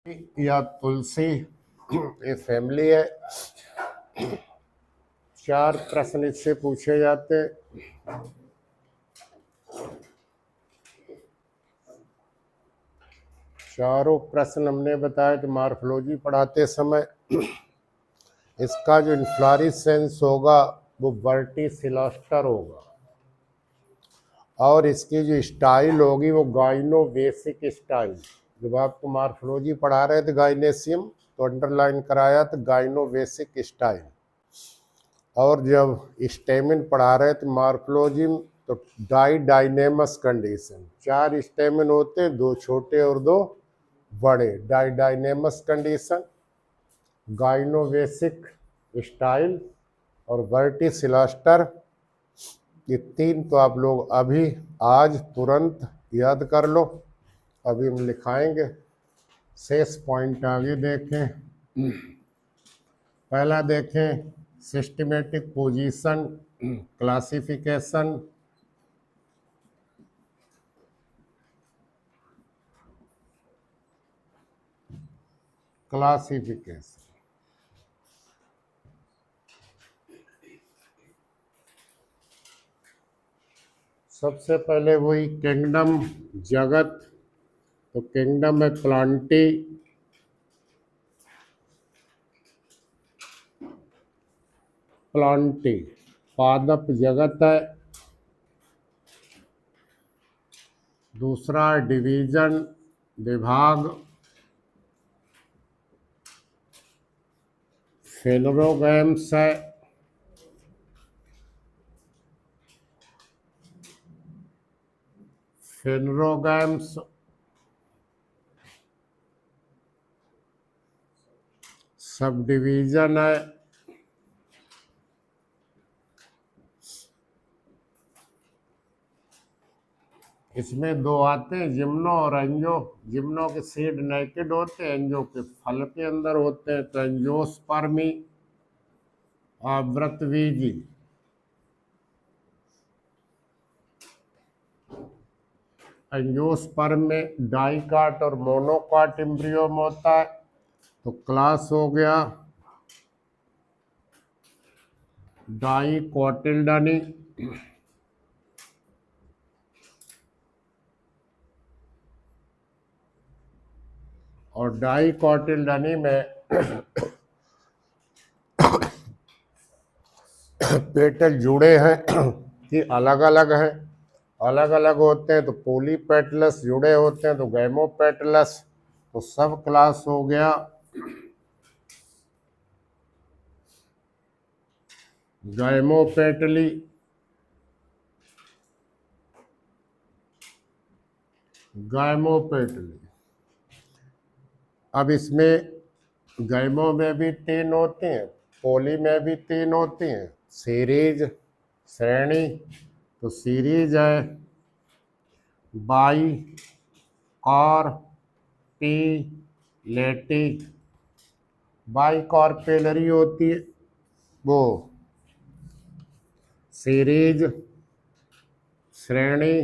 या तुलसी ये फैमिली है। 4 प्रश्न इससे पूछे जाते। चारों प्रश्न हमने बताया कि मार्फोलॉजी पढ़ाते समय इसका जो इन्फ्लोरेसेंस होगा वो वर्टिसिलास्टर होगा और इसकी जो स्टाइल होगी वो गाइनोवेसिक स्टाइल। जब आपको मार्फोलॉजी पढ़ा रहे थे गाइनेसियम तो अंडरलाइन कराया था गाइनोवेसिक स्टाइल, और जब स्टेमिन पढ़ा रहे थे मार्फोलॉजी तो डाइनेमस कंडीशन। 4 स्टेमिन होते, 2 छोटे और 2 बड़े। डाइनेमस कंडीशन, गाइनोवेसिक स्टाइल और वर्टिसिलास्टर। ये 3 तो आप लोग अभी आज तुरंत याद कर लो। अभी हम लिखाएंगे। शेष पॉइंट आगे देखें। पहला देखें सिस्टमेटिक पोजीशन क्लासिफिकेशन। क्लासिफिकेशन सबसे पहले वही किंगडम जगत। तो किंगडम है प्लांटी, प्लांटी पादप जगत है। दूसरा डिवीजन विभाग, फेनरोगैम्स है। फेनरोगैम्स सब डिवीजन है। इसमें 2 आते हैं, जिम्नो और एंजो। जिम्नो के सीड नेकेड होते हैं, एंजो के फल के अंदर होते हैं। तो एंजियोस्पर्मी आवृतबीजी। एंजियोस्पर्म में डाइकाट और मोनोकाट एम्ब्रियोम होता है। तो क्लास हो गया डाइकोटिल्डनी। और डाइकोटिल्डनी में पेटल जुड़े हैं कि अलग अलग हैं। अलग अलग होते हैं तो पोलीपेटलस, जुड़े होते हैं तो गैमोपेटलस। तो सब क्लास हो गया गैमोपेटली। गैमोपेटली। अब इसमें गैमो में भी 3 होते हैं, पोली में भी 3 होते हैं। सीरीज श्रेणी, तो सीरीज है बाई कार्पेलेटी। बाई कार्पेलरी होती है वो सीरीज श्रेणी।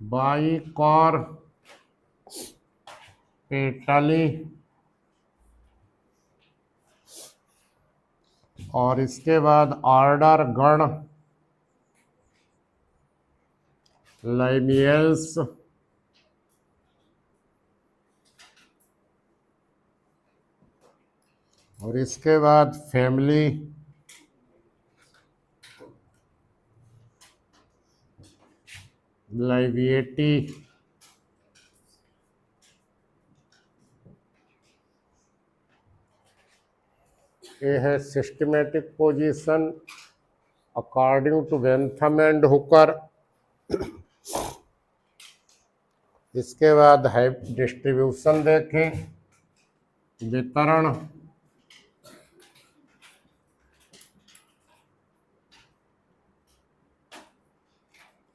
बाई कार्पेटली। और इसके बाद ऑर्डर गण लाइमियल्स। और इसके बाद फैमिली लाइविएटी। ये है systematic position according to Bentham and Hooker. इसके बाद है डिस्ट्रीब्यूशन देखें, वितरण।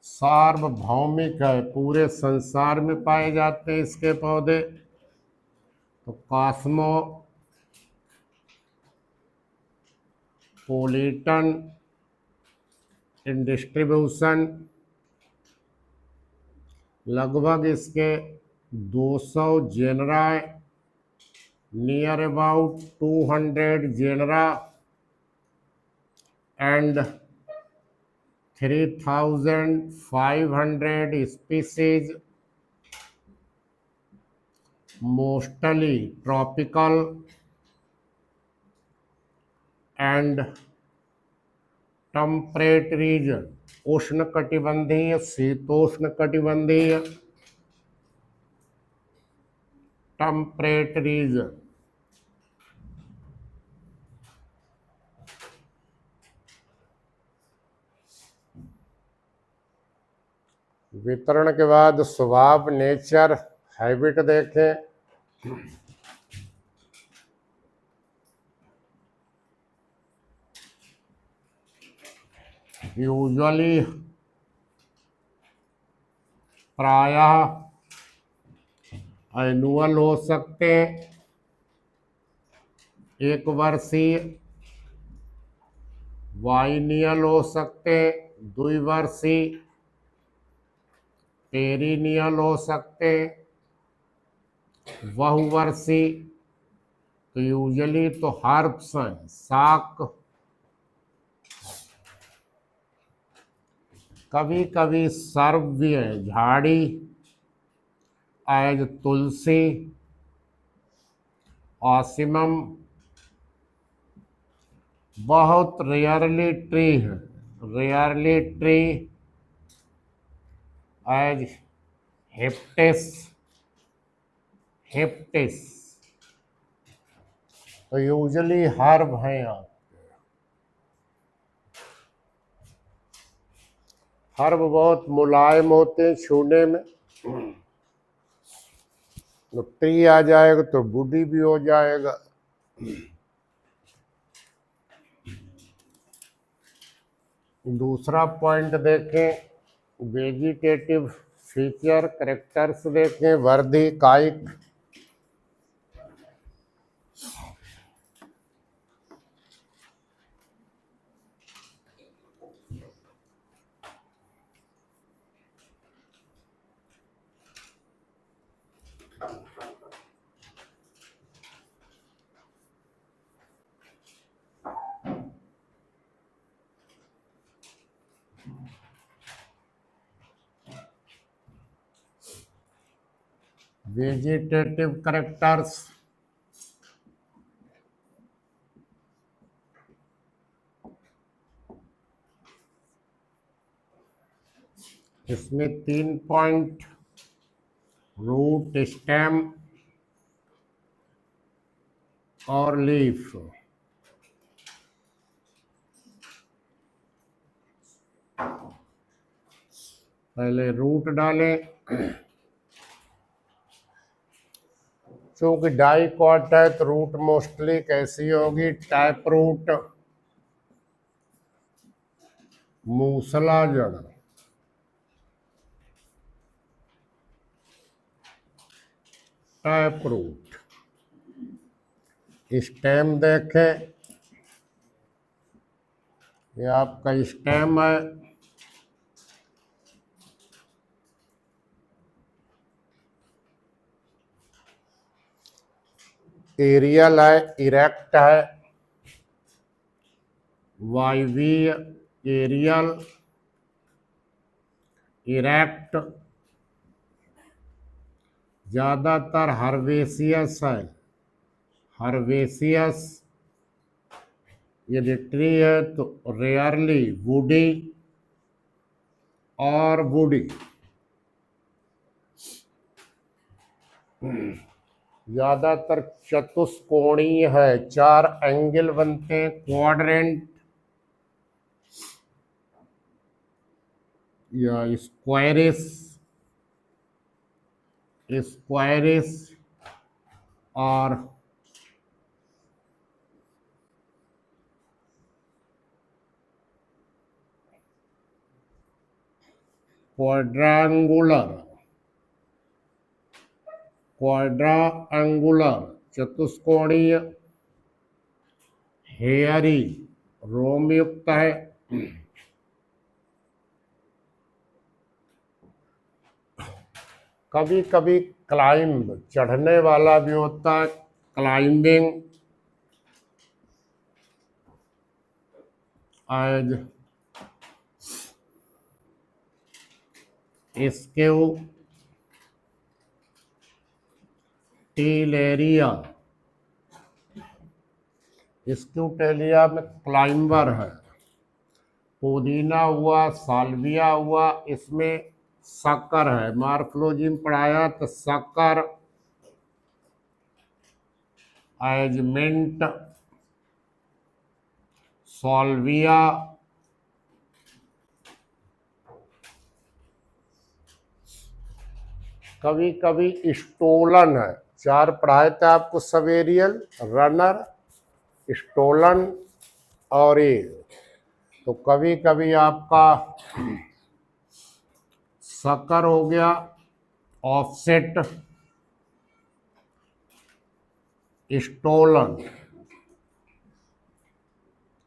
सार्वभौमिक है, पूरे संसार में पाए जाते हैं इसके पौधे। तो कॉस्मोपोलिटन इन डिस्ट्रीब्यूशन। लगभग इसके 200 genera, near about 200 genera and 3,500 species, mostly tropical and temperate region, उष्णकटिबंधीय, शीतोष्णकटिबंधीय, टेम्परेट रीजन। वितरण के बाद स्वभाव, नेचर, हैबिट देखें। यूजुअली प्रायः एनुअल हो सकते हैं, एक वर्षीय, बाइनियल हो सकते, द्विवर्षीय, पेरिनियल हो सकते, बहुवर्षीय। तो यूजुअली तो हर्ब्स हैं, शाक। कभी कभी सर्व भी है, झाड़ी, एज तुलसी, ऑसिमम। बहुत रेयरली ट्री है, रेयरली ट्री एज हिप्टिस, हिप्टिस। तो यूजुअली हर्ब हैं यहाँ। हर्ब बहुत मुलायम होते हैं छूने में। तो ट्री आ जाएगा तो वुडी भी हो जाएगा। दूसरा पॉइंट देखें, वेजिटेटिव फीचर, करेक्टर्स देखें। वर्दी, काइट, वेजिटेटिव करेक्टर्स। इसमें 3 पॉइंट, रूट, स्टेम और लीफ। पहले रूट डालें। चूंकि डाइकॉट है तो रूट मोस्टली कैसी होगी, टैप रूट, मूसला जड़। Tap root. स्टेम देखें, ये आपका स्टेम है। एरियल है, इरेक्ट है, वायवीय, एरियल, इरेक्ट। ज्यादातर हर्बेसियस है, हर्बेसियस। ये ट्री है तो रेयरली वुडी और वुडी। ज्यादातर चतुष्कोणीय है, 4 एंगल बनते हैं, क्वाड्रेंट या स्क्वायरिस, स्क्वायरिस और क्वाड्रांगुलर, क्वाड्रांगुलर चतुष्कोणीय, हेयरी, रोम युक्त है। कभी कभी क्लाइंब चढ़ने वाला भी होता है, क्लाइंबिंग, एज स्क्यू टीलेरिया, स्क्यूटेलिया में क्लाइंबर है। पुदीना हुआ, साल्विया हुआ, इसमें शक्कर है। मॉर्फोलॉजी में पढ़ाया तो शक्कर, एजमेंट, साल्विया, कभी कभी स्टोलन है। चार पढ़ाए थे आपको, सवेरियल, रनर, स्टोलन और ये। तो कभी कभी आपका शक्कर हो गया, ऑफसेट, स्टोलन,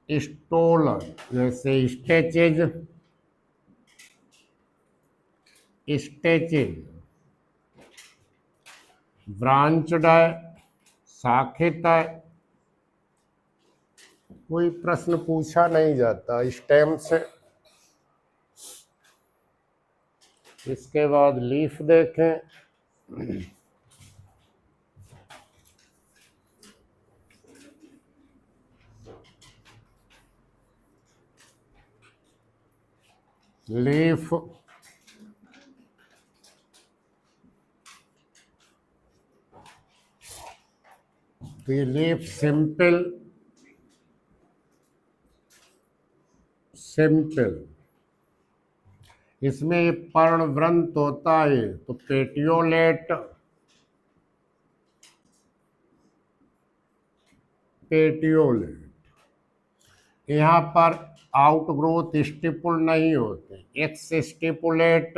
स्टोलन जैसे स्टेचेज, स्टेचेज, ब्रांचड है, शाखित है। कोई प्रश्न पूछा नहीं जाता स्टेम से। इसके बाद लीफ देखें। लीफ तो ये लीफ सिंपल, सिंपल, इसमें ये पर्णवृंत होता है तो पेटियोलेट, पेटियोलेट। यहाँ पर आउटग्रोथ स्टिपुल नहीं होते, एक्स स्टिपुलेट,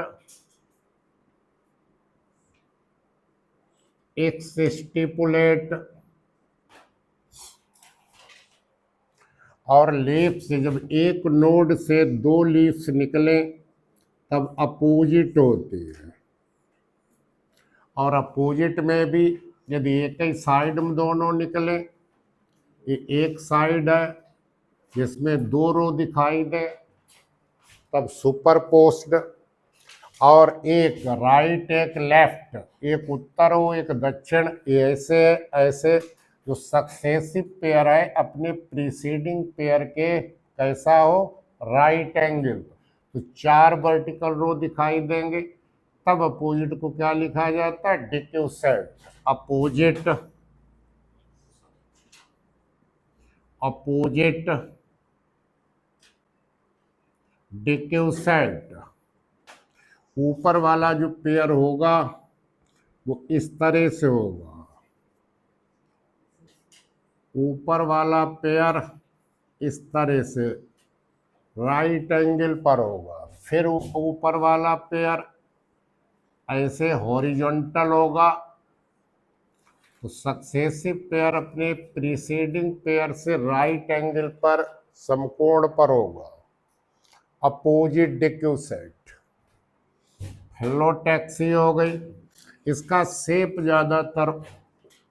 एक्स स्टिपुलेट। और लीफ से जब एक नोड से दो लीफ्स निकले तब अपोजिट होती है। और अपोजिट में भी यदि एक ही साइड में दोनों निकले, ये एक साइड है जिसमें दो रो दिखाई दे तब सुपरपोज्ड, और एक राइट एक लेफ्ट, एक उत्तर हो एक दक्षिण, ऐसे ऐसे जो सक्सेसिव पेयर है अपने प्रीसीडिंग पेयर के कैसा हो, राइट एंगल। तो चार वर्टिकल रो दिखाई देंगे तब अपोजिट को क्या लिखा जाता है, डिक्यूसेट। Opposite, opposite, डिक्यूसेट। ऊपर वाला जो पेयर होगा वो इस तरह से होगा, ऊपर वाला पेयर इस तरह से राइट एंगल पर होगा। फिर ऊपर वाला पेयर ऐसे हॉरिजॉन्टल होगा। तो सक्सेसिव पेयर अपने प्रीसीडिंग पेयर से राइट एंगल पर समकोण पर होगा, अपोजिट डिक्यूसेट। फिलोटैक्सी हो गई, इसका शेप ज्यादातर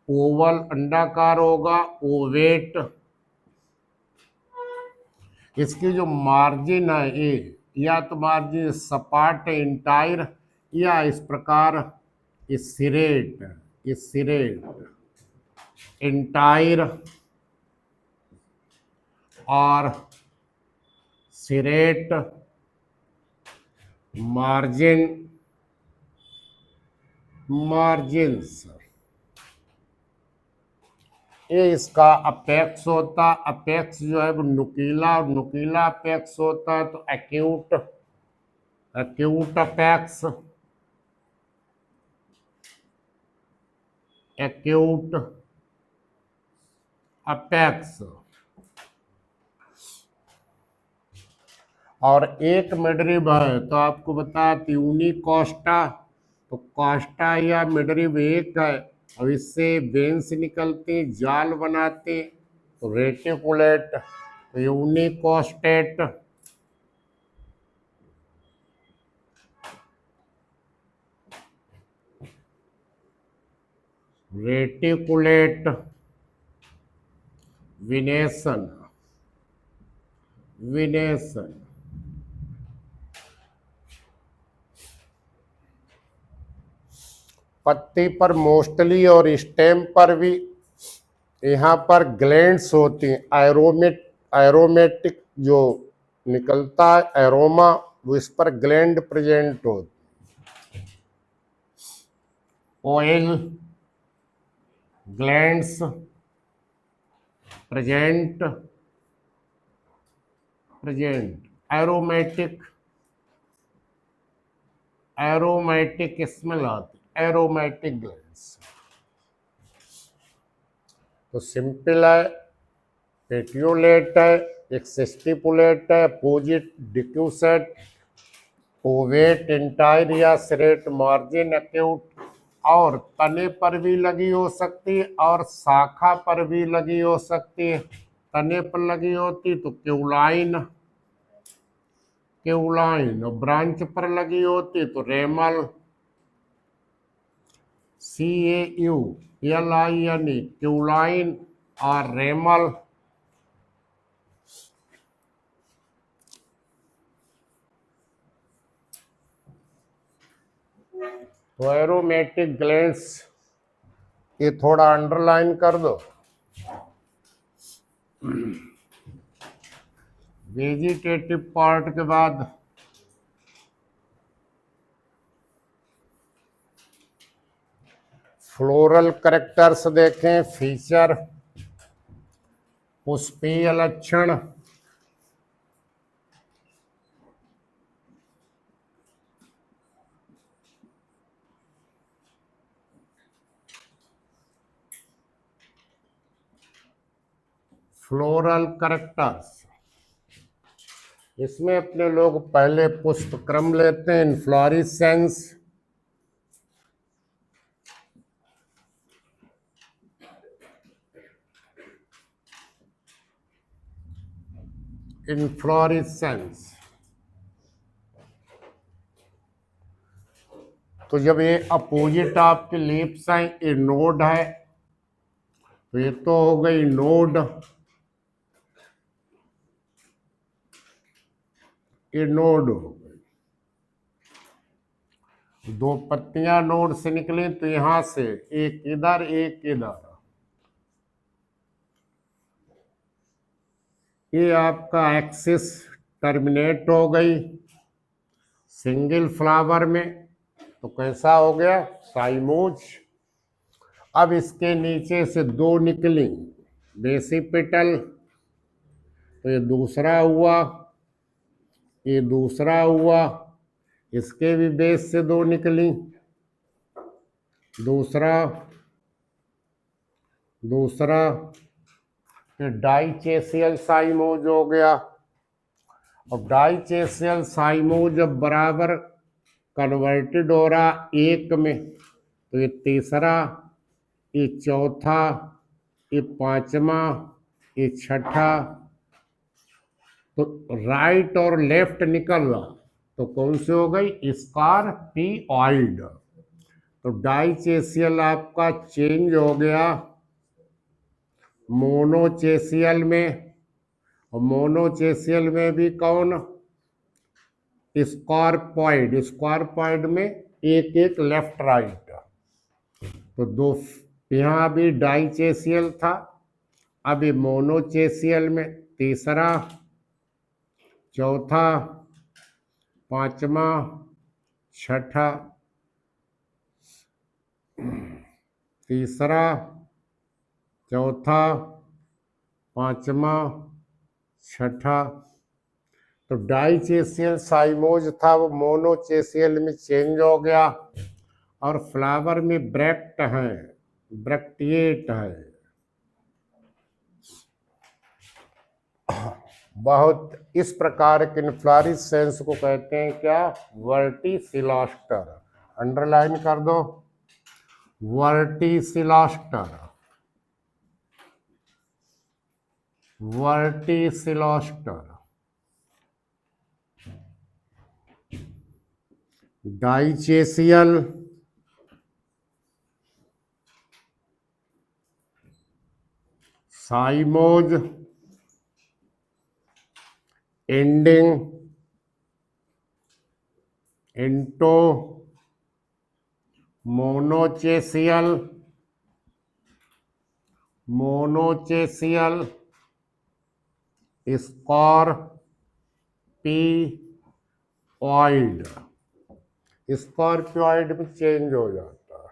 ओवल अंडाकार होगा, ओवेट। इसकी जो मार्जिन है ये, या तो मार्जिन सपाट इंटायर या इस प्रकार सिरेट, सिरेट इंटायर और सिरेट मार्जिन, मार्जिन्स। ये इसका अपेक्स होता, अपेक्स जो है वो नुकीला, और नुकीला अपेक्स होता है तो acute, acute apex, acute apex. और एक मिडरिब है तो आपको बता त्यूनी कोस्टा, तो कोस्टा या मिडरिब एक है, और इससे वेंस निकलते जाल बनाते तो रेटिकुलेट, तो यूनिकोस्टेट। रेटिकुलेट विनेशन, विनेशन, पत्ती पर मोस्टली और स्टेम पर भी यहाँ पर ग्लैंड्स होती हैं, एरोमेटिक जो निकलता है एरोमा, वो इस पर ग्लैंड प्रेजेंट होती। Oil glands present, aromatic, aromatic smell आती, एरोमेटिक ग्लैंड्स। तो सिंपल है, पेट्यूलेट है, एक स्टिपुलेट है, अपोजिट डिक्यूसेट, ओवेट, इंटायर या सेरेट, मार्जिन एक्यूट, और तने पर भी लगी हो सकती है और शाखा पर भी लगी हो सकती है। तने पर लगी होती तो क्यूलाइन, क्यूलाइन, और ब्रांच पर लगी होती तो रेमल, CAULINE, क्यूलाइन और रेमल। तो एरोमेटिक ग्लैंड्स ये थोड़ा अंडरलाइन कर दो। वेजिटेटिव पार्ट के बाद फ्लोरल कैरेक्टर्स देखें, फीचर, पुष्पीय लक्षण, फ्लोरल कैरेक्टर्स। इसमें अपने लोग पहले पुष्प क्रम लेते हैं, इन्फ्लोरेसेंस, इन्फ्लोरेसेंस। तो जब ये अपोजिट आपके लीव्स हैं, ये नोड है, तो ये तो हो गई नोड, ये नोड हो गई। दो पत्तियां नोड से निकली, तो यहां से एक इधर एक इधर, ये आपका एक्सिस टर्मिनेट हो गई सिंगल फ्लावर में, तो कैसा हो गया, साइमोज। अब इसके नीचे से दो निकली, बेसिपिटल, तो ये दूसरा हुआ, ये दूसरा हुआ, इसके भी बेस से दो निकली, दूसरा, दूसरा, ये डाइचेसियल साइमोज हो गया। और डाइचेसियल साइमोज जब बराबर कन्वर्टेड हो रहा एक में, तो ये तीसरा, ये चौथा, ये पांचवा, ये छठा, तो राइट और लेफ्ट निकल रहा, तो कौन से हो गई, स्कारपीऑइड। तो डाइचेसियल आपका चेंज हो गया मोनोचेसियल में, और मोनोचेसियल में भी कौन, स्कॉर्पॉइड, स्कॉर्पॉइड में एक एक लेफ्ट राइट, तो दो, यहाँ भी डाइचेसियल था, अभी मोनोचेसियल में तीसरा, चौथा, पांचवा, छठा, तीसरा, चौथा, पांचवा, छठा। तो डाइचेसियल साइमोज था, वो मोनोचेसियल में चेंज हो गया, और फ्लावर में ब्रैक्ट है, ब्रैक्टिएट है। बहुत इस प्रकार के इन्फ्लोरेसेंस को कहते हैं क्या, वर्टिसिलास्टर। अंडरलाइन कर दो, verticillaster, verticillaster. Dichasial, cymose ending into monochasial scorpioid, scorpioid भी चेंज हो जाता है।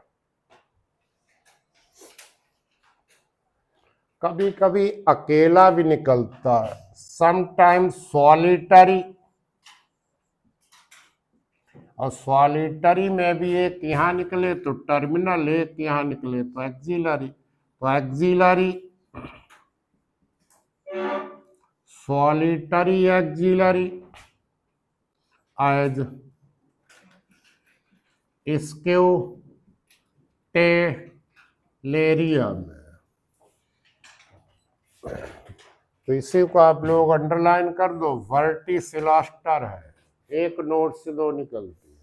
कभी कभी अकेला भी निकलता है, समटाइम्स सॉलिटरी, और सॉलिटरी में भी एक यहाँ निकले तो टर्मिनल, एक यहाँ निकले तो एक्सिलरी, तो एक्सिलरी सॉलिटरी एक्सिलरी एज स्क्यूटेलेरिया में। तो इसी को आप लोग अंडरलाइन कर दो, वर्टिसिलास्टर है, एक नोट से दो निकलती है।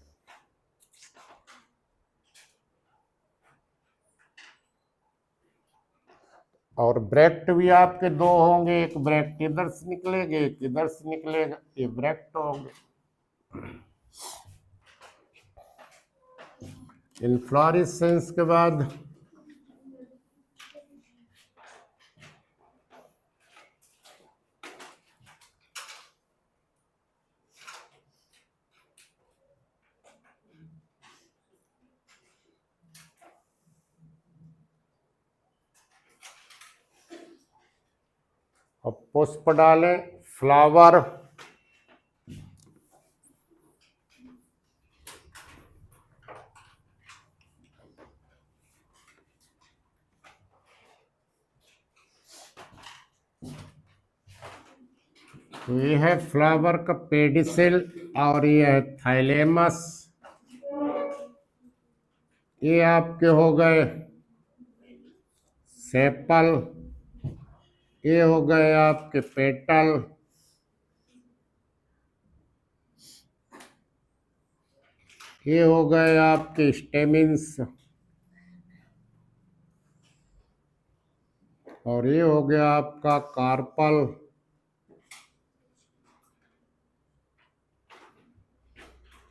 और ब्रैक्ट भी आपके दो होंगे, एक ब्रैक्ट इधर से निकलेगा, एक इधर से निकलेगा, ये ब्रैक्ट होंगे। इन्फ्लोरेसेंस के बाद अब पुष्प डालें, फ्लावर, तो ये है फ्लावर का पेडिसिल और ये है थाइलेमस। ये आपके हो गए सेपल, ये हो गए आपके पेटल, ये हो गए आपके स्टेमिन्स, और ये हो गया आपका कार्पल।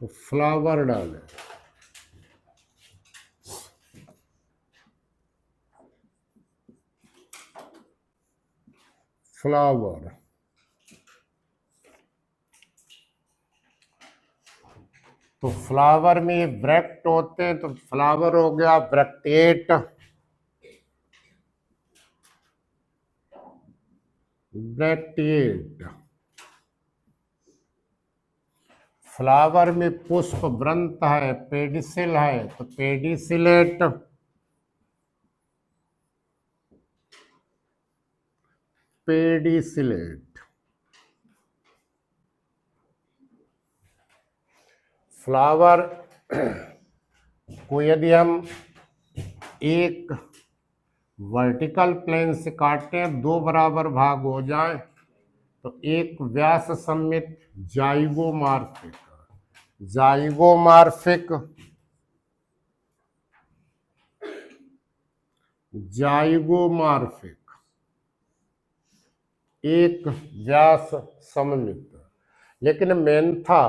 तो फ्लावर डालें, फ्लावर, तो फ्लावर में ब्रैक्ट होते हैं, तो फ्लावर हो गया ब्रैक्टेट, ब्रैक्टेट। फ्लावर में पुष्प वृंत है, पेडिसिल है, तो पेडिसिलेट, पेडिसिलेट। फ्लावर को यदि हम एक वर्टिकल प्लेन से काटते हैं, दो बराबर भाग हो जाए, तो एक व्यास सममित जाइगोमार्फिक, जाइगोमार्फिक, जाइगोमार्फिक, एक व्यास सममित। लेकिन मेंथा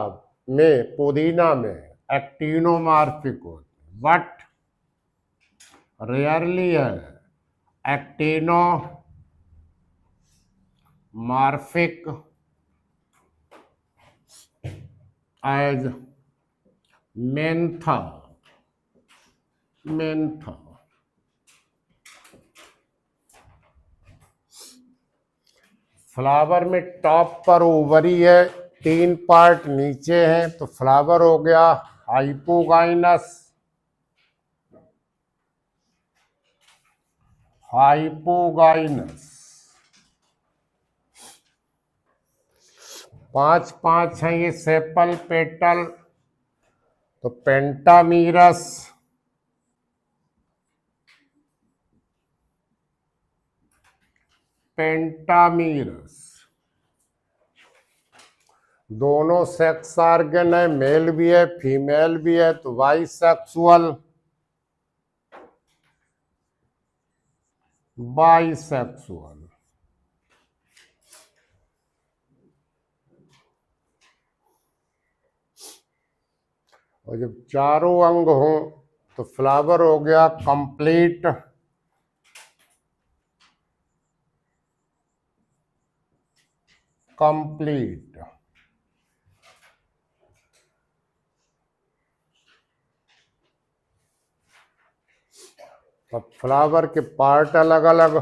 में, पुदीना में एक्टिनोमार्फिक होते, बट रेयरली है actinomorphic as Mentha, Mentha. Flower में टॉप पर ओवरी है, तीन पार्ट नीचे हैं, तो फ्लावर हो गया हाइपोगाइनस, हाइपोगाइनस। पांच पांच है ये सेपल पेटल, तो पेंटामीरस, पेंटामीरस। दोनों सेक्स ऑर्गन है, मेल भी है फीमेल भी है, तो बाइसेक्सुअल, बाइसेक्सुअल। और जब चारों अंग हों तो फ्लावर हो गया कंप्लीट। कंप्लीट। अब फ्लावर के पार्ट अलग अलग।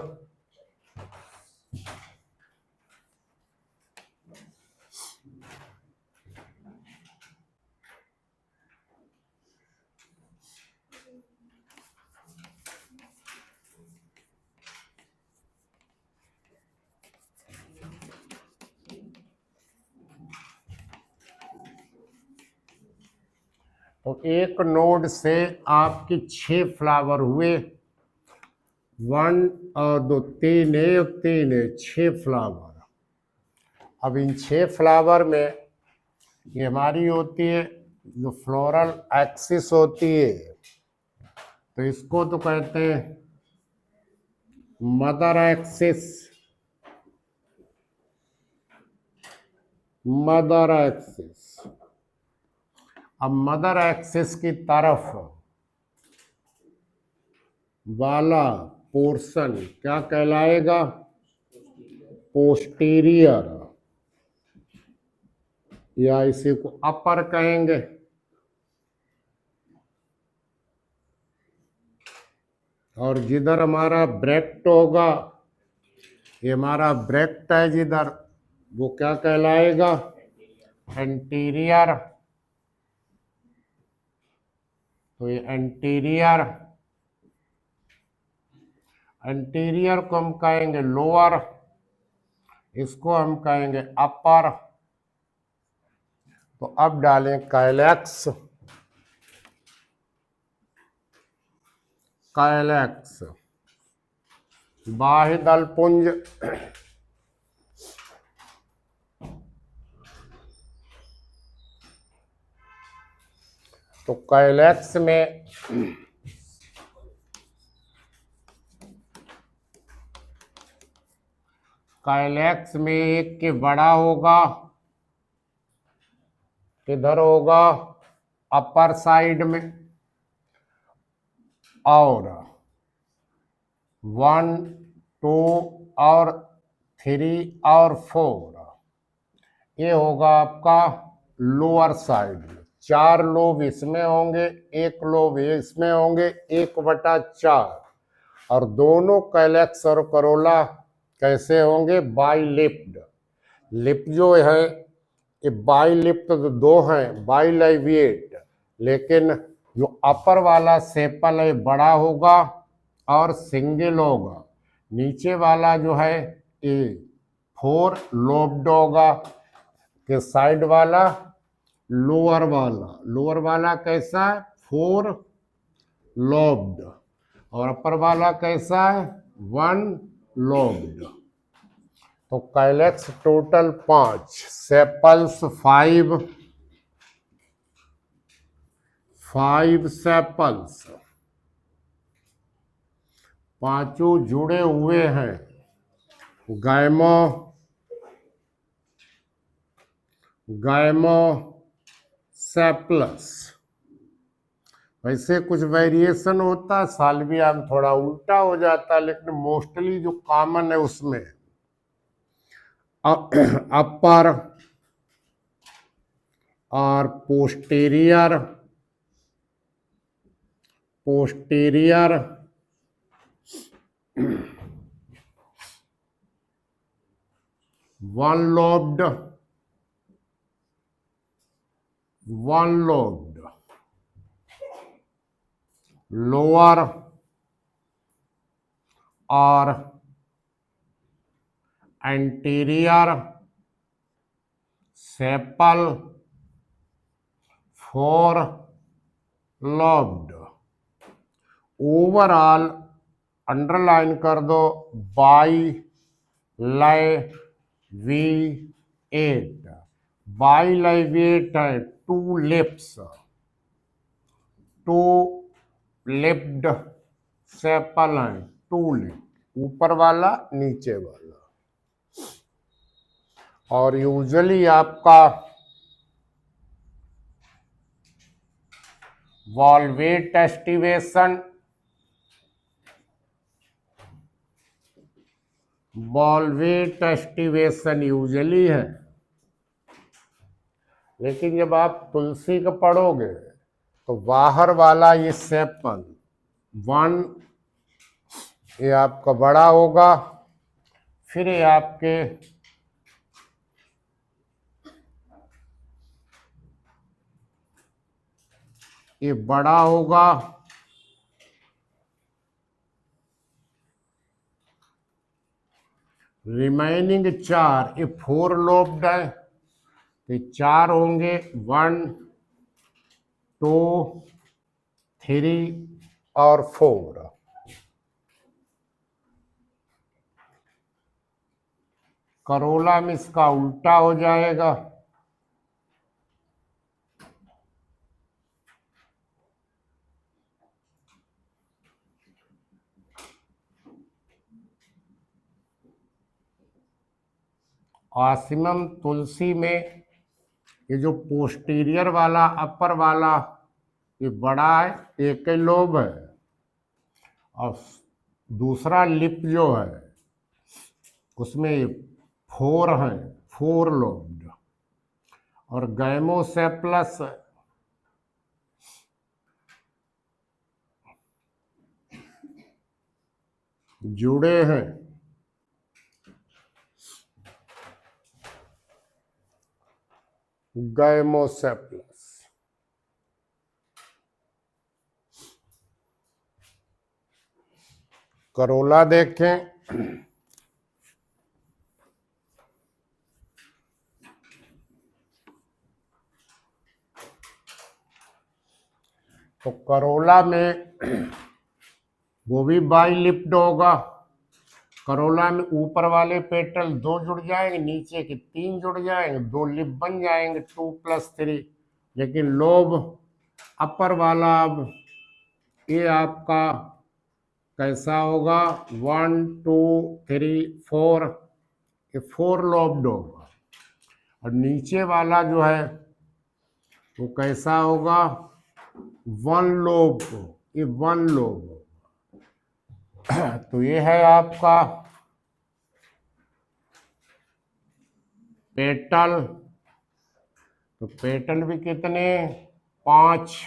तो एक नोड से आपके 6 फ्लावर हुए। 1 और 2 3 एक 3 है 6 फ्लावर। अब इन 6 फ्लावर में ये हमारी होती है जो फ्लोरल एक्सिस होती है, तो इसको तो कहते हैं मदर एक्सिस। Mother axis. अब मदर एक्सिस की तरफ वाला पोर्शन क्या कहलाएगा? पोस्टीरियर, या इसी को अपर कहेंगे। और जिधर हमारा ब्रैक्ट होगा, ये हमारा ब्रैक्ट है जिधर, वो क्या कहलाएगा? एंटीरियर। तो ये एंटीरियर, एंटीरियर को हम कहेंगे लोअर, इसको हम कहेंगे अपर। तो अब डालें काइलेक्स। काइलेक्स बाह्य दलपुंज। तो काइलेक्स में काइलेक्स में एक के बड़ा होगा, किधर होगा? अपर साइड में। और 1 2 और 3 और 4 ये होगा आपका लोअर साइड में। 4 लोब इसमें होंगे, 1 लोब इसमें होंगे, 1/4। और दोनों कैलेक्स और करोला कैसे होंगे? बाइलिप्ड। लिप जो है ये बाइलिप्ड तो 2 हैं, बाइलाइविएट, लेकिन जो अपर वाला सेपल है बड़ा होगा और सिंगल होगा। नीचे वाला जो है ये 4 लोब्ड होगा। के साइड वाला लोअर वाला कैसा है? 4 लोब्ड। और अपर वाला कैसा है? 1 लोब्ड। तो कैलेक्स टोटल 5, सेपल्स 5 सेपल्स, पांचों जुड़े हुए हैं। गायमोसेप्लस। वैसे कुछ वेरिएशन होता है, साल्विया में थोड़ा उल्टा हो जाता है, लेकिन मोस्टली जो कॉमन है उसमें अपर और पोस्टीरियर 1 lobed, 1 lobed, लोअर और anterior sepal 4 lobed। Overall underline कर दो बाइलाइविएट। बाइलाइविएट है 2 लिप्स, 2 लिप्ड सेपल हैं, 2 लिप। ऊपर वाला नीचे वाला। और यूजुअली आपका valvate aestivation, valvate aestivation usually है, लेकिन जब आप तुलसी का पढ़ोगे तो बाहर वाला ये सेपल 1 ये आपका बड़ा होगा, फिर ये आपके ये बड़ा होगा, रिमेनिंग 4 ये 4 लोब्ड है, तो 4 होंगे 1 2 3 और 4। करोला में इसका उल्टा हो जाएगा, आसिमम तुलसी में ये जो पोस्टीरियर वाला अपर वाला ये बड़ा है, एक ही लोब है, और दूसरा लिप जो है उसमें 4 है, 4 लोब्ड, और गैमोसेप्लस जुड़े हैं। गैमोसेप्लस करोला देखें तो करोला में वो भी बाइलिप्ड होगा। करोला में ऊपर वाले पेटल 2 जुड़ जाएंगे, नीचे के 3 जुड़ जाएंगे, 2 लिप बन जाएंगे 2 + 3। लेकिन लोब अपर वाला अब ये आपका कैसा होगा, 1 2 3 4, ये 4 लोब्ड होगा। और नीचे वाला जो है वो कैसा होगा, 1 लोब, ये 1 लोब होगा। तो ये है आपका पेटल। तो पेटल भी कितने, 5।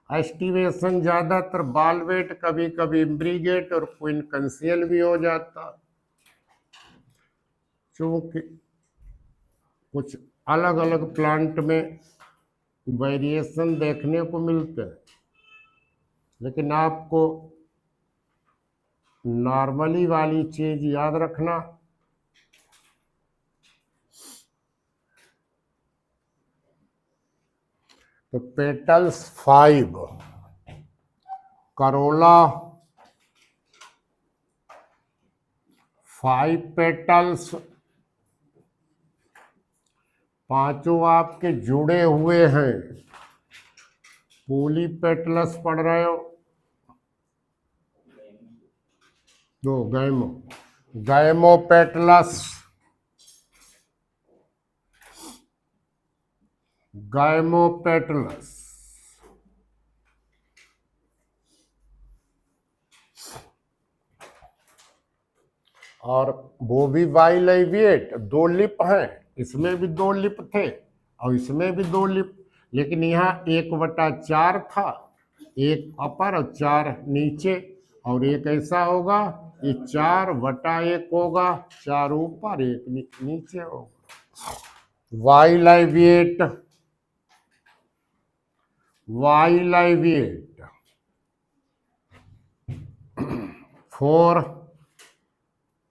एस्टिवेशन ज्यादातर बालवेट, कभी कभी इम्ब्रीगेट और क्विनकंसियल भी हो जाता, क्योंकि कुछ अलग अलग प्लांट में वेरिएशन देखने को मिलते हैं। लेकिन आपको नॉर्मली वाली चीज याद रखना, तो पेटल्स 5, करोला 5 पेटल्स, 5 आपके जुड़े हुए हैं। पॉलीपेटलस पढ़ रहे हो, दो गैमो, गैमोपेटलस, गैमोपेटलस, और वो भी बाइलेविएट, 2 लिप हैं, इसमें भी 2 लिप थे और इसमें भी 2 लिप, लेकिन यहाँ 1/4 था, 1 अपर और 4 नीचे, और एक ऐसा होगा ये 4/1 होगा, 4 ऊपर 1 नीचे होगा। बाइलेविएट, बाइलेविएट 4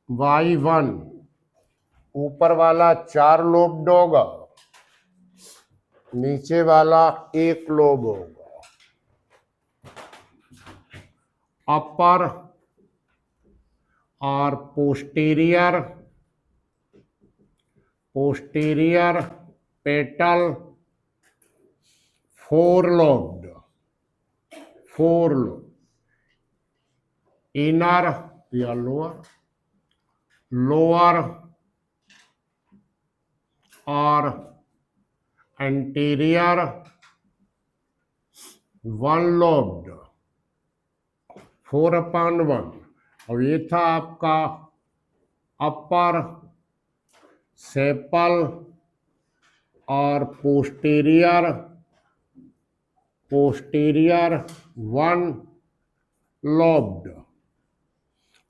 Y1, ऊपर वाला 4 लोब्ड होगा, नीचे वाला 1 लोब होगा। अपर और posterior, posterior petal 4 lobed, 4 lobe, inner या लोअर, लोअर और एंटीरियर 1 लोब्ड, 4/1। और ये था आपका अपर सेपल और पोस्टीरियर 1 लोब्ड,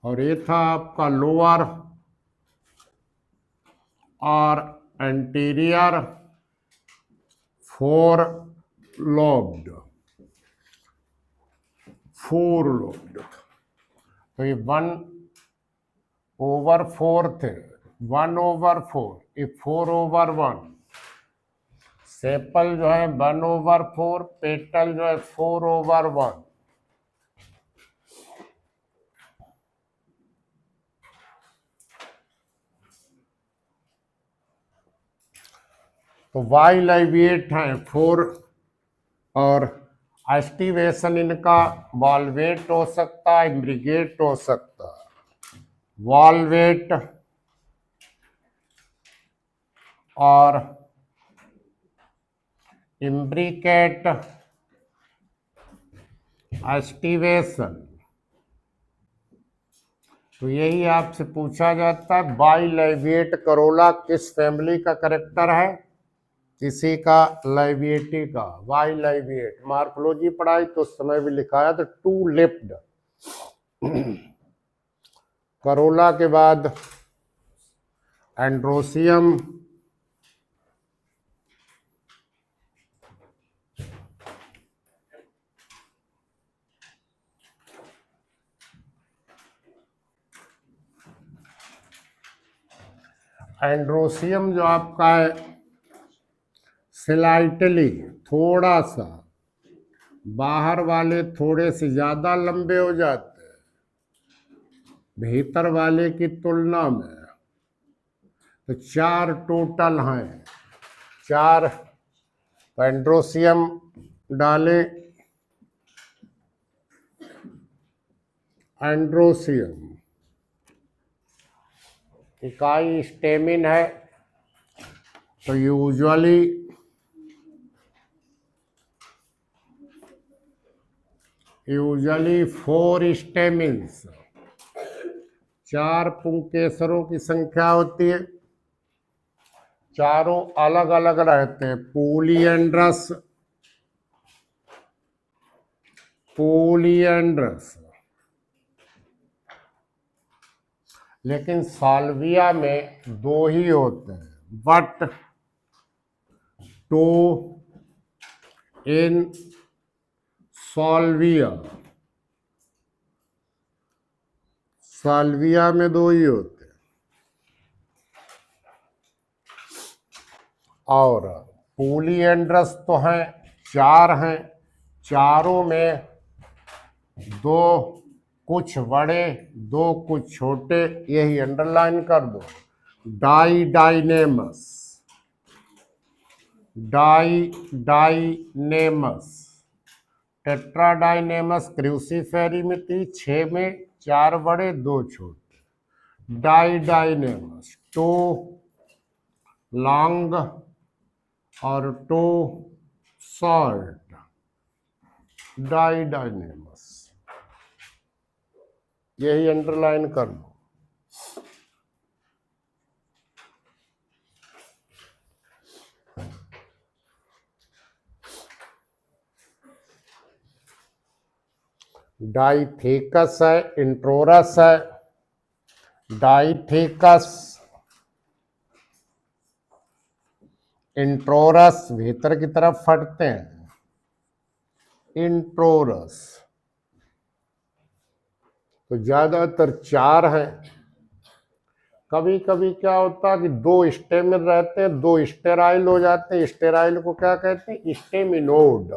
और ये था आपका लोअर और एंटीरियर 4 लोब्ड। तो ये 1/4 थे, 1/4, ये 4/1। सेपल जो है 1/4, पेटल जो है 4/1। तो वाई लाइविएट है 4, और एस्टिवेशन इनका वॉल्वेट हो सकता है, इम्ब्रिगेट हो सकता है। वॉल्वेट और इम्ब्रिकेट एस्टिवेशन। तो यही आपसे पूछा जाता है बाइलैविएट करोला किस फैमिली का करेक्टर है, किसी का लाइविएटी का, बाइलैविएट। मार्फोलॉजी पढ़ाई तो उस समय भी लिखाया तो 2 लिप्ड। करोला के बाद एंड्रोसियम, एंड्रोसियम जो आपका है स्लाइटली थोड़ा सा, बाहर वाले थोड़े से ज्यादा लंबे हो जाते हैं भीतर वाले की तुलना में। तो 4 टोटल हैं, 4 एंड्रोसियम डाले। एंड्रोसियम इकाई स्टेमिन है, तो यूजुअली यूजुअली 4 स्टेमिन्स, 4 पुंकेसरों की संख्या होती है। चारों अलग अलग रहते हैं, पोलियंड्रस, पोलियंड्रस। लेकिन साल्विया में 2 ही होते हैं, बट 2 इन साल्विया, साल्विया में 2 ही होते हैं। और पोलियंड्रस तो हैं 4 हैं, चारों में 2 कुछ बड़े 2 कुछ छोटे, यही अंडरलाइन कर दो। डाइनेमस, डाइनेमस, टेट्राडाइनेमस क्रूसीफेरी में थी, 6 में 4 बड़े 2 छोटे। डाइनेमस 2 लॉन्ग और 2 शॉर्ट, डाइनेमस, यही अंडरलाइन कर लो। डाइथेकस है, इंट्रोरस है। डाइथेकस, इंट्रोरस भीतर की तरफ फटते हैं, इंट्रोरस। तो ज्यादातर 4 हैं। कभी कभी क्या होता है कि 2 स्टेमिन रहते हैं, 2 स्टेराइल हो जाते हैं। स्टेराइल को क्या कहते हैं, staminode.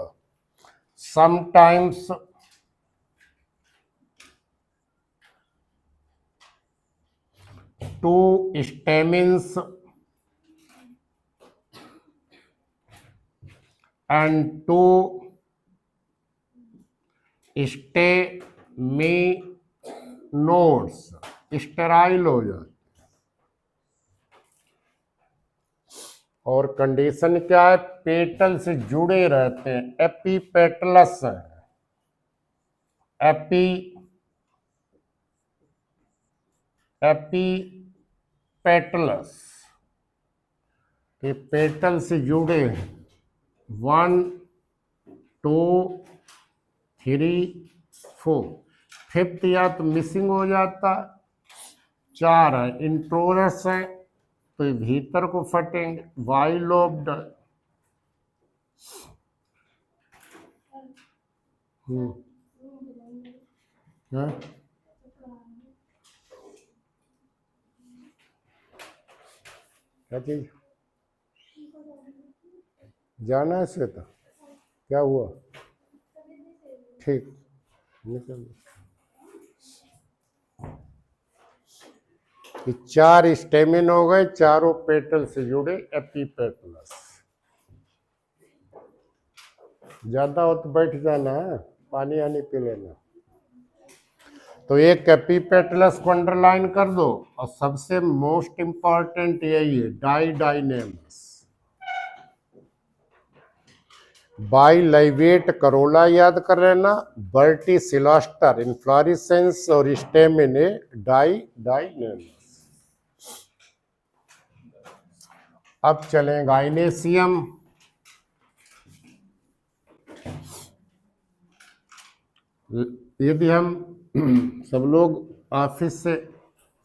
Sometimes two stamens and 2 staminodes sterile हो जाते। और कंडीशन क्या है, पेटल से जुड़े रहते हैं, एपीपेटलस है, एपीपेटलस, ये पेटल से जुड़े हैं, 1 2 3 4, फिफ्थ या तो मिसिंग हो जाता, 4 है इंट्रोरस है तो ये भीतर को फटेंगे, वाइलोब्ड हाँ? क्या चीज जाना है श्वेता, क्या हुआ, ठीक निकल। ये 4 स्टेमिन हो गए, चारों पेटल से जुड़े एपीपेटलस। ज्यादा हो तो बैठ जाना है, पानी आनी पी लेना। तो एक एपीपेटलस को अंडरलाइन कर दो, और सबसे मोस्ट इंपॉर्टेंट यही है, डाइडाइनेमस। बाइलाइवेट करोला याद कर लेना, वर्टिसिलास्टर इन्फ्लोरेसेंस और स्टेमिन डाइडाइनेमस। अब चलें गाइनेसियम। यदि हम सब लोग ऑफिस से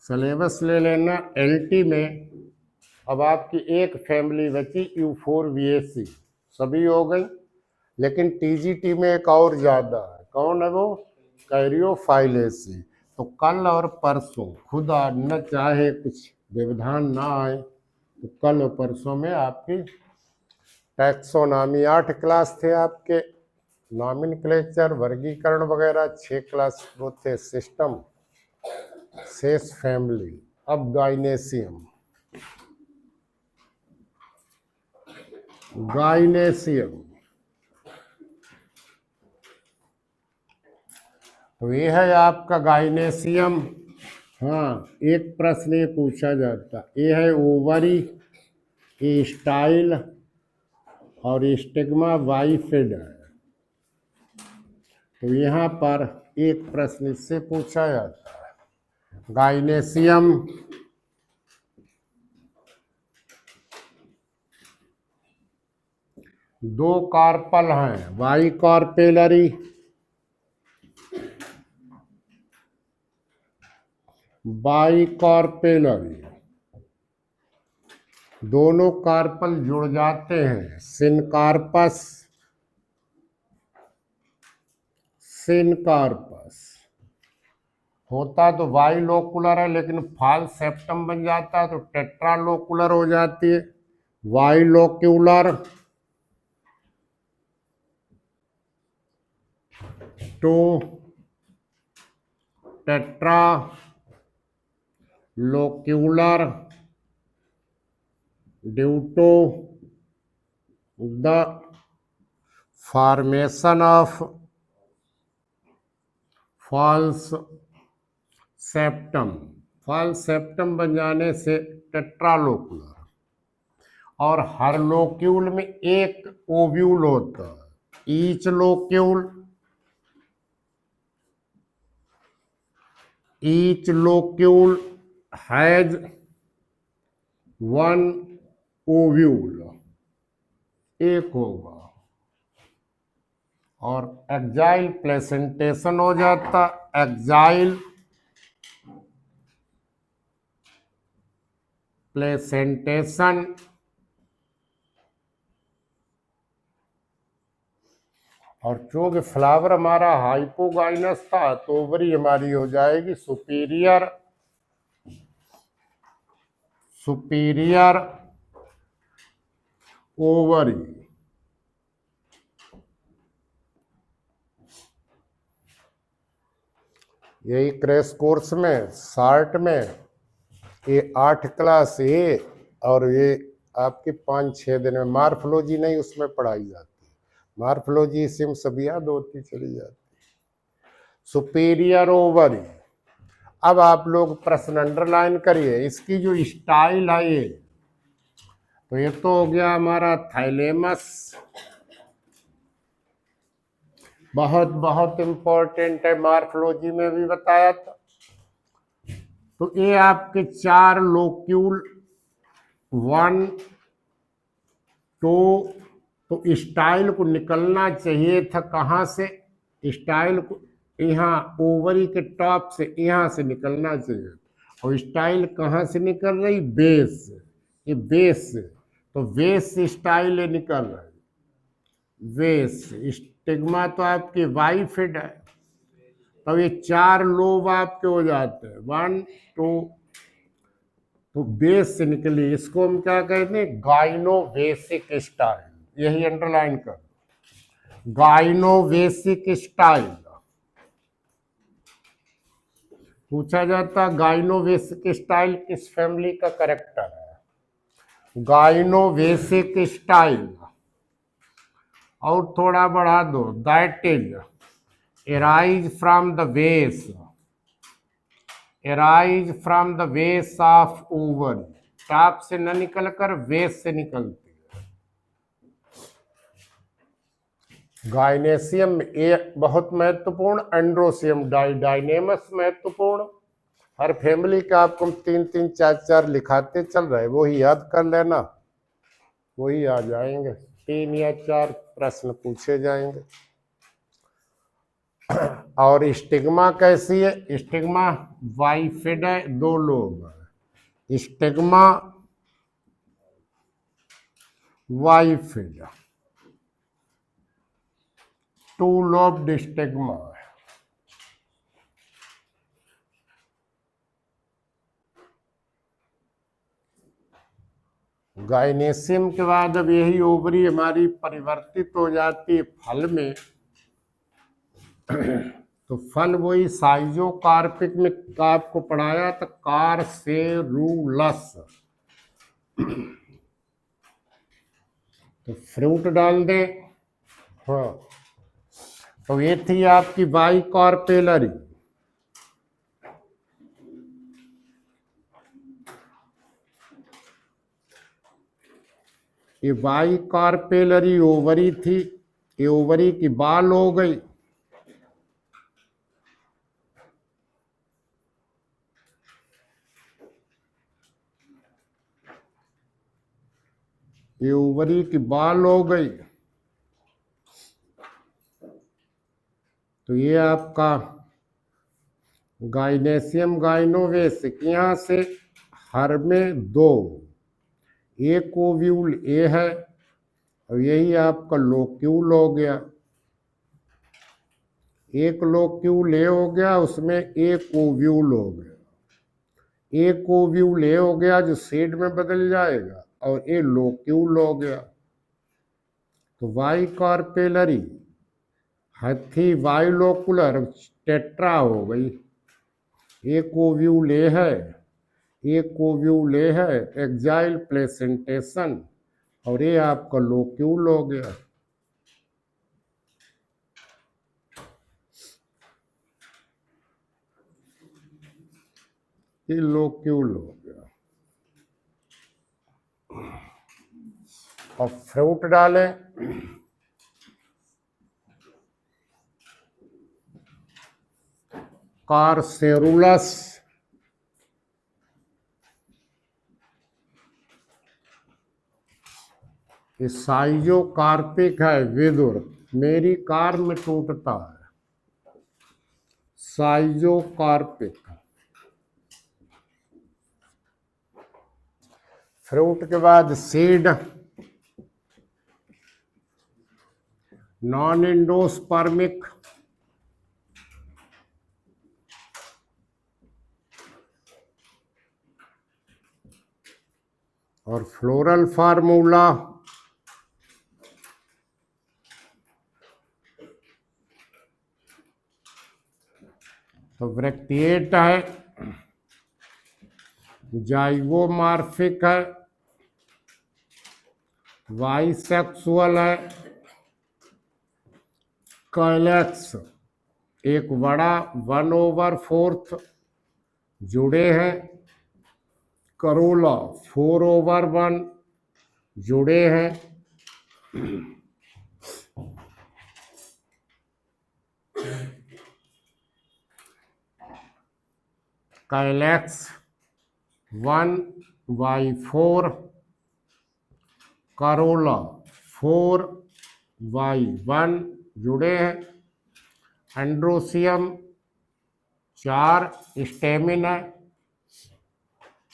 सिलेबस ले लेना, एलटी में अब आपकी एक फैमिली बची U4VAC, सभी हो गई, लेकिन टीजीटी में एक और ज़्यादा है, कौन है वो, कैरियोफाइलेसी। तो कल और परसों खुदा न चाहे कुछ व्यवधान ना आए तो कल और परसों में आपकी टैक्सोनॉमी 8 क्लास थे आपके, नॉमेनक्लेचर वर्गीकरण वगैरह 6 क्लास वो थे, सिस्टम, शेष फैमिली। अब गाइनेसियम, तो ये है आपका गाइनेसियम। हाँ, एक प्रश्न ये पूछा जाता, ये है ओवरी, ये स्टाइल और स्टिग्मा बाइफिड है। तो यहाँ पर एक प्रश्न इससे पूछा जाता है, गाइनेसियम दो कार्पल हैं, बाइकार्पेलरी, बाइकार्पेलरी, दोनों कार्पल जुड़ जाते हैं, सिनकार्पस, सिनकार्पस होता तो बाइलोकुलर है, लेकिन फाल्स सेप्टम बन जाता है तो टेट्रालोकुलर हो जाती है, बाइलोक्यूलर तो tetralocular due to the formation of false septum, false septum बन जाने से टेट्रालोकुलर। और हर लोक्यूल में एक ओव्यूल होता है, ईच लोक्यूल हैज 1 ओव्यूल, एक होगा। और एक्जाइल प्लेसेंटेशन हो जाता, एक्जाइल प्लेसेंटेशन और चूंकि फ्लावर हमारा हाइपोगाइनस था तो ओवरी हमारी हो जाएगी सुपीरियर ओवरी। यही क्रैश कोर्स में शार्ट में ये 8 क्लास ये, और ये आपके 5-6 दिन में मार्फोलॉजी नहीं उसमें पढ़ाई जाती, मार्फोलॉजी इसी में सब याद होती चली जाती। Superior ovary. अब आप लोग प्रश्न अंडरलाइन करिए, इसकी जो स्टाइल है ये, तो ये तो हो गया हमारा थाइलेमस, बहुत बहुत इंपॉर्टेंट है, मार्फोलॉजी में भी बताया था। तो ये आपके 4 लोक्यूल, 1 2, तो स्टाइल को निकलना चाहिए था कहाँ से, स्टाइल को यहाँ ओवरी के टॉप से, यहाँ से निकलना चाहिए, और स्टाइल कहाँ से निकल रही, बेस से, ये बेस से, तो बेस से स्टाइल निकल रहा है, बेस। स्टिग्मा तो आपकी वाइफिड है, तो ये 4 लोब आपके हो जाते हैं, 1 2, तो बेस से निकली, इसको हम क्या कहते हैं, गाइनोवेसिक स्टाइल, यही अंडरलाइन कर, गाइनोवेसिक स्टाइल। पूछा जाता गाइनोवेसिक स्टाइल किस फैमिली का करेक्टर है, गाइनोवेसिक स्टाइल। और थोड़ा बढ़ा दो, that is arise from the base, arise from the base of ovary, top से न निकल कर बेस से निकलती है। गाइनेसियम एक बहुत महत्वपूर्ण, एंड्रोसियम डाइनेमस महत्वपूर्ण। हर फैमिली का आपको 3 4 4 लिखाते चल रहे, वही याद कर लेना, वही आ जाएंगे, 3 या 4 प्रश्न पूछे जाएंगे। और स्टिग्मा कैसी है, स्टिग्मा वाइफिड है, 2 लोब, स्टिग्मा वाइफिड, 2 लोब्ड स्टिग्मा। गाइनेसियम के बाद अब यही ओवरी हमारी परिवर्तित हो जाती है फल में। तो फल वही साइजो कार्पिक में आपको पढ़ाया था, कारसेरुलस। तो फ्रूट डाल दे, हाँ, तो ये थी आपकी बाइकार्पेलरी, ये बाइकार्पेलरी ओवरी थी, ये ओवरी की बाल हो गई। ये ओवरी की बाल हो गई। तो ये आपका गाइनेसियम गाइनोवेसिक, यहाँ से हर में 2, एक ओव्यूल ए है, और यही आपका लोक्यूल हो गया, एक लोक्यूल ए हो गया, उसमें एक ओव्यूल हो गया, एक ओव्यूल ए हो गया जो सीड में बदल जाएगा, और ये लोक्यूल हो गया। तो बाइकार्पेलरी हथी बाइलोकुलर टेट्रा हो गई, एक ओव्यूल ए है, एक ओव्यूल ए है, एक्जाइल प्लेसेंटेशन, और ये आपका लोक्यूल हो गया। ये लोक्यूल हो गया। और फ्रूट डालें, कारसेरुलस, ये साइजो कार्पिक है, विदुर, मेरी कार में टूटता है, साइजो कार्पिक। फ्रूट के बाद सीड, नॉन एंडोस्पर्मिक, और फ्लोरल फार्मूला, तो वृक्तिएट है, जाइगोमार्फिक है, बाइसेक्सुअल है, कैलेक्स, एक बड़ा 1/4 जुड़े हैं, करोला 4/1 जुड़े हैं, काइलैक्स 1/4, करोला 4/1 जुड़े हैं, एंड्रोसियम 4 स्टेमिन है,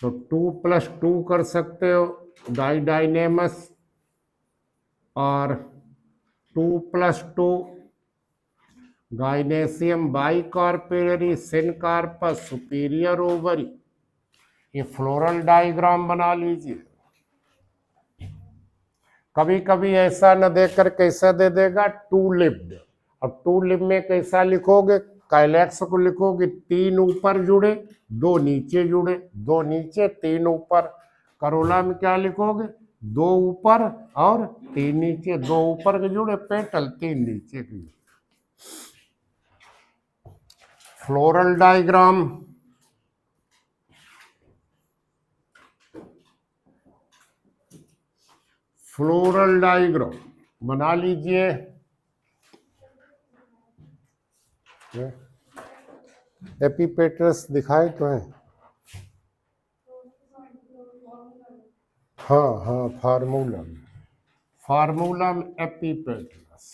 तो 2+2 कर सकते हो, डाइडाइनेमस, और 2+2 गाइनेसियम बाइकार्पेरी सिनकार्पस सुपीरियर ओवरी। ये फ्लोरल डायग्राम बना लीजिए। कभी कभी ऐसा न देकर कैसा दे देगा, टू लिप्ड। अब टू लिप में कैसा लिखोगे, काइलैक्स को लिखोगे 3 ऊपर जुड़े 2 नीचे जुड़े, 2 नीचे 3 ऊपर। करोला में क्या लिखोगे, 2 ऊपर और 3 नीचे, 2 ऊपर के जुड़े पेटल, 3 नीचे के। फ्लोरल डायग्राम बना लीजिए। एपिपेटरस दिखाए तो है, हाँ हाँ, फार्मूला एपिपेटरस।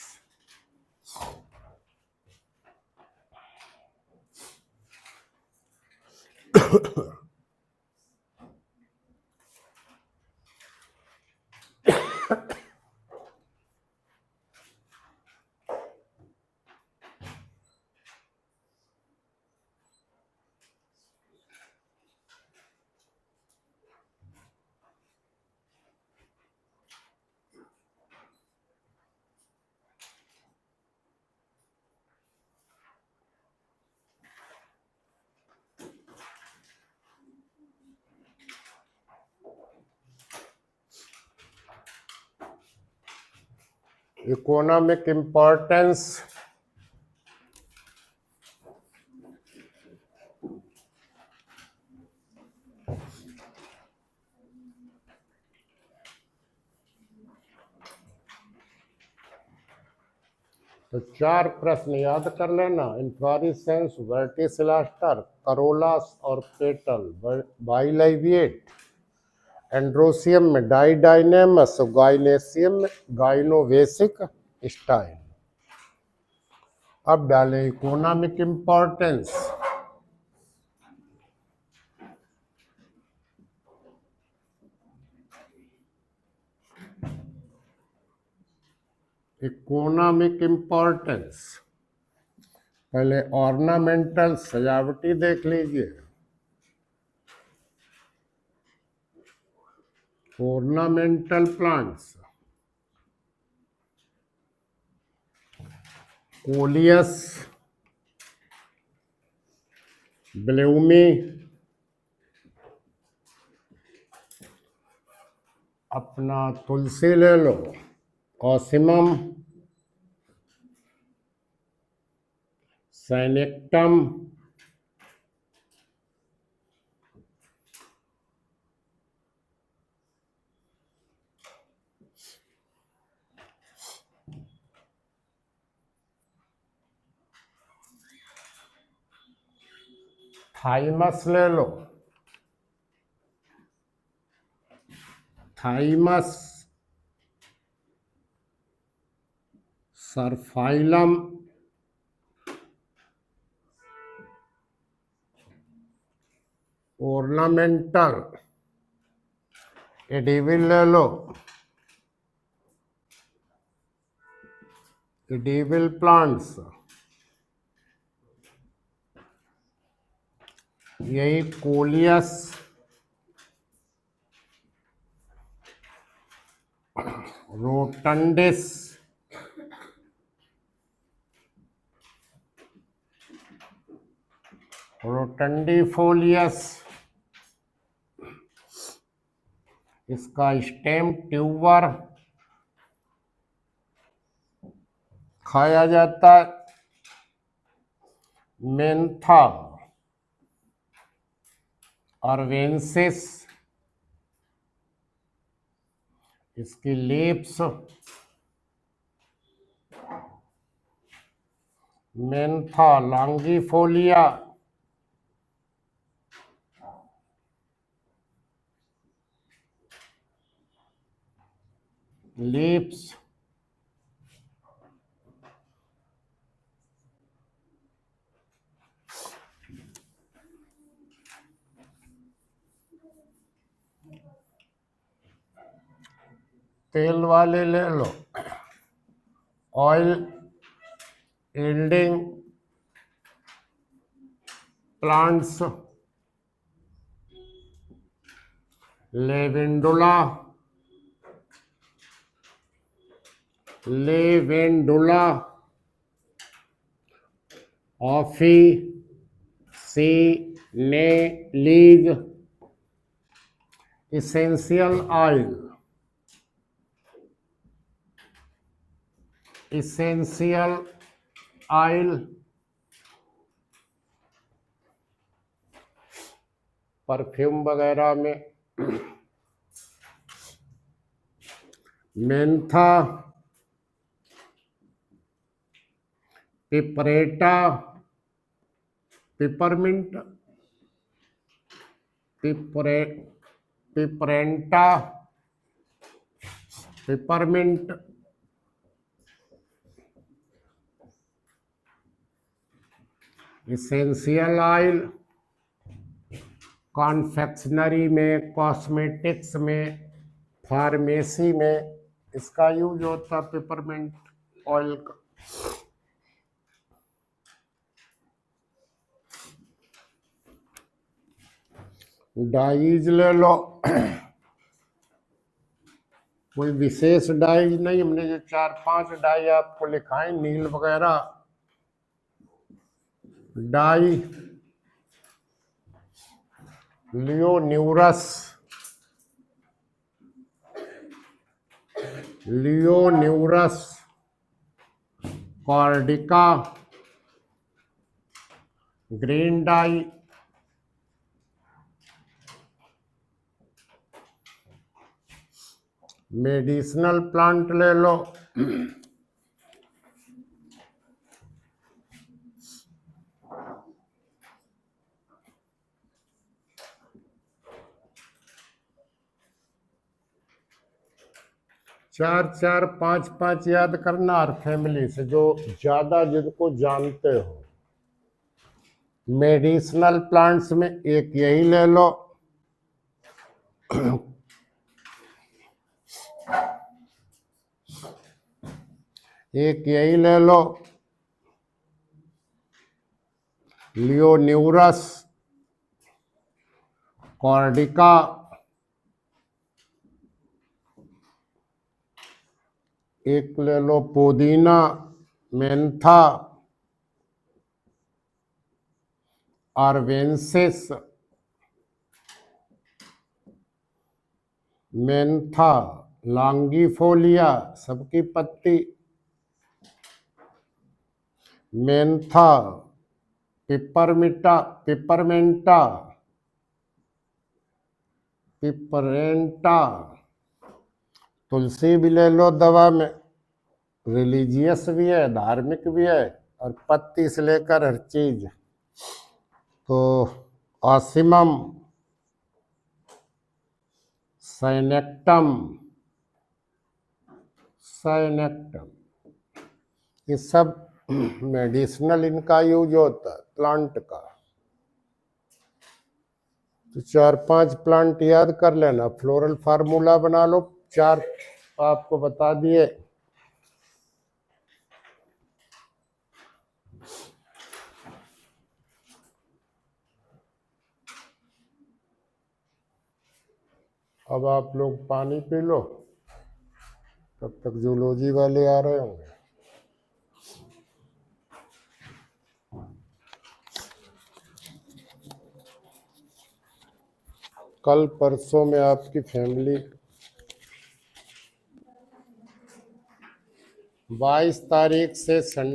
इकोनॉमिक इम्पोर्टेंस, तो 4 प्रश्न याद कर लेना। इन्फ्लोरेसेंस, वर्टिसिलास्टर, करोलास और पेटल, बाइलाइविएट, एंड्रोसियम में डाइडाइनेमस, गाइनेसियम में गाइनोवेसिक स्टाइल। अब डालें इकोनॉमिक इम्पोर्टेंस। इकोनॉमिक इम्पोर्टेंस, पहले ऑर्नामेंटल सजावटी देख लीजिए। ऑर्नामेंटल प्लांट्स, कोलियस, ब्लूमी, अपना तुलसी ले लो, ऑसिमम, सैनेक्टम, थाइमस ले लो, थाइमस, सरफाइलम, ऑर्नामेंटल, एडिविल ले लो, एडिविल प्लांट्स, यही कोलियस, रोटंडिस, रोटंडीफोलियस, इसका स्टेम ट्यूबर खाया जाता है, मेंथा अर्वेंसिस, इसकी लीव्स मेंथा लॉन्गिफोलिया, लीव्स तेल वाले ले लो, oil yielding plants, Lavandula, officinalis, essential oil, perfume वगैरह में Mentha, piperita, peppermint, piperita, peppermint, essential oil confectionery में, कॉस्मेटिक्स में, फार्मेसी में इसका यूज होता है पेपरमिंट ऑयल का। डाइज ले लो, कोई विशेष डाइज नहीं, हमने जो 4-5 डाई आपको लिखाए नील वगैरह। Dye Leonurus, cardiaca, green dye, medicinal plant ले लो, चार चार 5-5 याद करना हर फैमिली से, जो ज्यादा जिनको जानते हो। मेडिसिनल प्लांट्स में एक यही ले लो, एक यही ले लो, लियोन्यूरस, कॉर्डिका, एक ले लो पुदीना, मेंथा, अर्वेंसिस, मेंथा लॉन्गिफोलिया, सबकी पत्ती, मेंथा पिपरमेंटा, तुलसी भी ले लो दवा में, रिलीजियस भी है, धार्मिक भी है, और पत्ती से लेकर हर चीज। तो ऑसिमम, साइनेक्टम, ये सब मेडिसिनल इनका यूज होता है प्लांट का। तो 4-5 प्लांट याद कर लेना, फ्लोरल फार्मूला बना लो, 4 आपको बता दिए। अब आप लोग पानी पी लो, तब तक जूलॉजी वाले आ रहे होंगे। कल परसों में आपकी फैमिली 22 तारीख से संडे